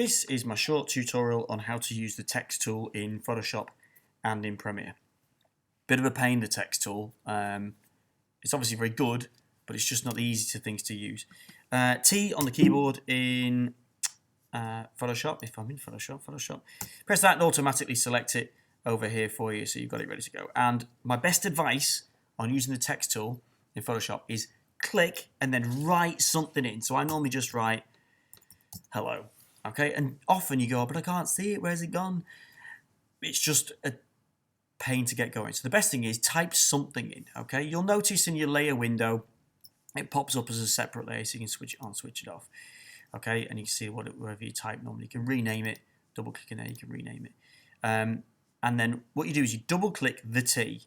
This is my short tutorial on how to use the text tool in Photoshop and in Premiere. Bit of a pain, the text tool. It's obviously very good, but it's just not the easiest things to use. T on the keyboard in Photoshop, if I'm in Photoshop, press that and automatically select it over here for you, so you've got it ready to go. And my best advice on using the text tool in Photoshop is click and then write something in. So I normally just write hello. Okay, and often you go, but I can't see it, where's it gone? It's just a pain to get going. So the best thing is type something in, okay? You'll notice in your layer window, it pops up as a separate layer, so you can switch it on, switch it off. Okay, and you can see whatever you type normally. You can rename it, double click in there, you can rename it. And then what you do is you double click the T,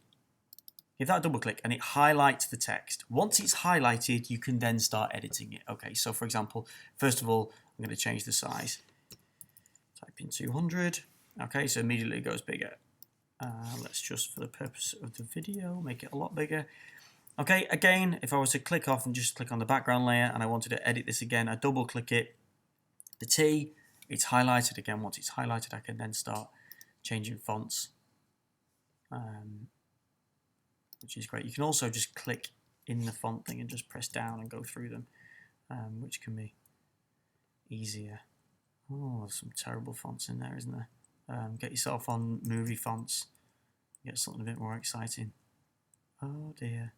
give that a double click, and it highlights the text. Once it's highlighted, you can then start editing it. Okay, so for example, first of all, I'm going to change the size. Type in 200. Okay, so immediately it goes bigger. Let's just, for the purpose of the video, make it a lot bigger. Okay, again, if I was to click off and just click on the background layer and I wanted to edit this again, I double click it. The T, it's highlighted again. Once it's highlighted, I can then start changing fonts, which is great. You can also just click in the font thing and just press down and go through them, which can be easier. Oh, there's some terrible fonts in there, isn't there? Get yourself on movie fonts. Get something a bit more exciting. Oh dear.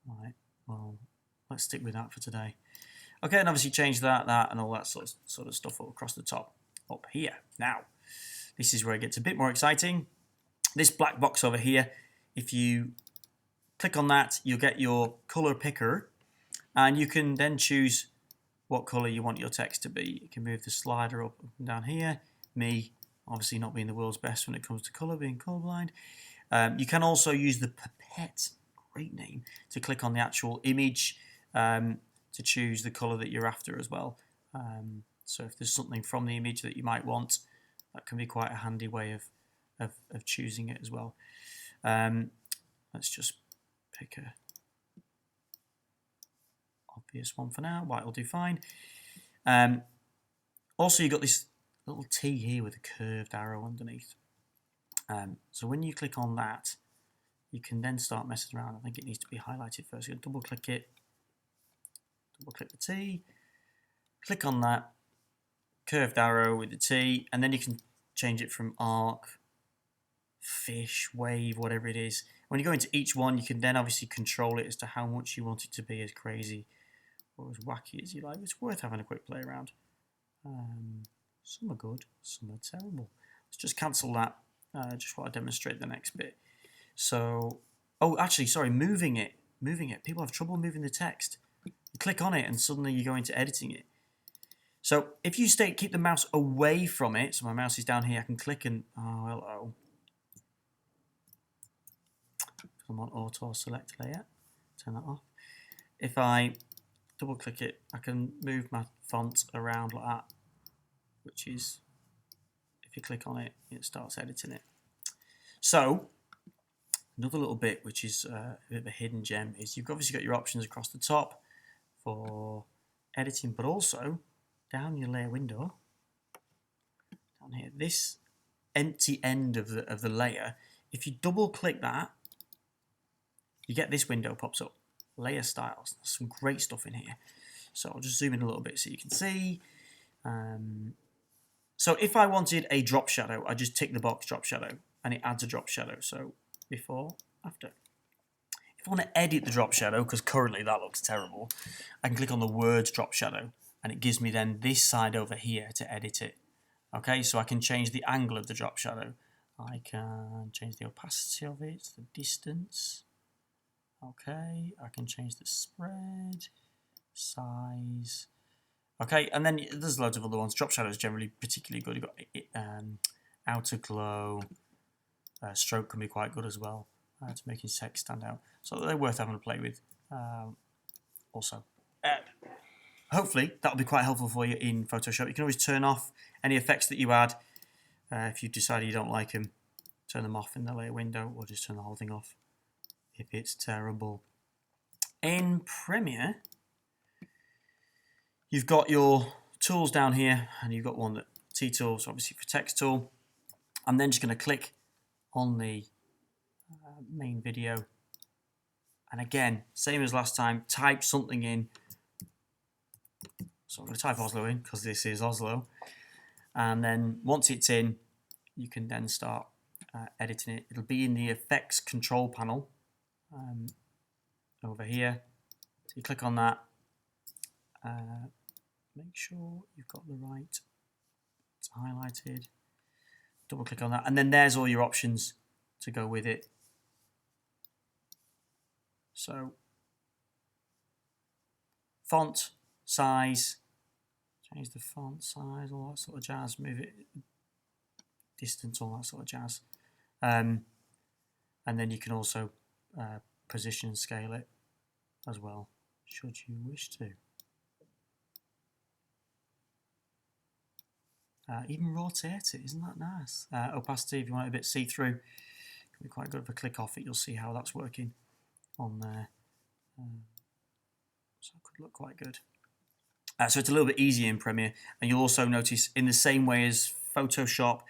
Right, well, let's stick with that for today. Okay, and obviously change that, and all that sort of stuff all across the top up here. Now, this is where it gets a bit more exciting. This black box over here, if you click on that, you'll get your color picker, and you can then choose what color you want your text to be. You can move the slider up and down here. Me, obviously not being the world's best when it comes to color, being colorblind. You can also use the pipette, great name, to click on the actual image to choose the color that you're after as well. So if there's something from the image that you might want, that can be quite a handy way of choosing it as well. Let's just pick a obvious one for now. White will do fine. Also, you've got this little T here with a curved arrow underneath. So when you click on that, you can then start messing around. I think it needs to be highlighted first. You double click it, double click the T, click on that curved arrow with the T, and then you can change it from arc, fish, wave, whatever it is. When you go into each one, you can then obviously control it as to how much you want it to be as crazy or as wacky as you like. It's worth having a quick play around. Some are good, some are terrible. Let's just cancel that. Just want to demonstrate the next bit. So, oh, actually, sorry, moving it. People have trouble moving the text. You click on it and suddenly you go into editing it. So if you keep the mouse away from it, so my mouse is down here, I can click and, oh, hello. I'm on auto select layer, turn that off. If I double click it, I can move my font around like that, which is, if you click on it, it starts editing it. So, another little bit which is a bit of a hidden gem is you've obviously got your options across the top for editing, but also down your layer window, down here, this empty end of the layer, if you double click that, you get this window pops up, layer styles. There's some great stuff in here. So I'll just zoom in a little bit so you can see. So if I wanted a drop shadow, I just tick the box drop shadow and it adds a drop shadow. So before, after. If I want to edit the drop shadow, because currently that looks terrible, I can click on the words drop shadow and it gives me then this side over here to edit it. Okay, so I can change the angle of the drop shadow. I can change the opacity of it, the distance. Okay, I can change the spread, size. Okay, and then there's loads of other ones. Drop shadow is generally particularly good. You've got outer glow, stroke can be quite good as well to make his text stand out. So they're worth having a play with also. Hopefully that'll be quite helpful for you in Photoshop. You can always turn off any effects that you add. If you decide you don't like them, turn them off in the layer window or just turn the whole thing off if it's terrible. In Premiere, you've got your tools down here, and you've got one that T-tools, obviously for text tool. I'm then just going to click on the main video, and again, same as last time, type something in. So I'm going to type Oslo in because this is Oslo, and then once it's in, you can then start editing it. It'll be in the effects control panel over here. So you click on that. Make sure you've got the right. It's highlighted. Double click on that, and then there's all your options to go with it. So font size, change the font size, all that sort of jazz. Move it distance, all that sort of jazz. And then you can also position and scale it as well, should you wish to. Even rotate it, isn't that nice? Opacity, if you want it a bit see-through, can be quite good. If I click off it, you'll see how that's working on there. So it could look quite good. So it's a little bit easier in Premiere, and you'll also notice in the same way as Photoshop,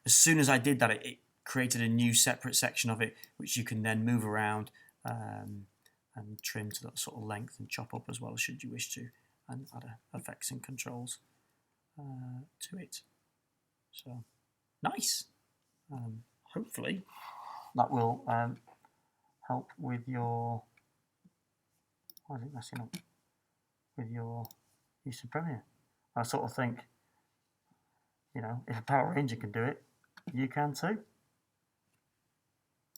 as soon as I did that, it created a new separate section of it, which you can then move around and trim to that sort of length and chop up as well, should you wish to, and add effects and controls to it. So nice. Hopefully that will help with your, why is it messing up, with your use of Premiere. I sort of think, you know, if a Power Ranger can do it, you can too.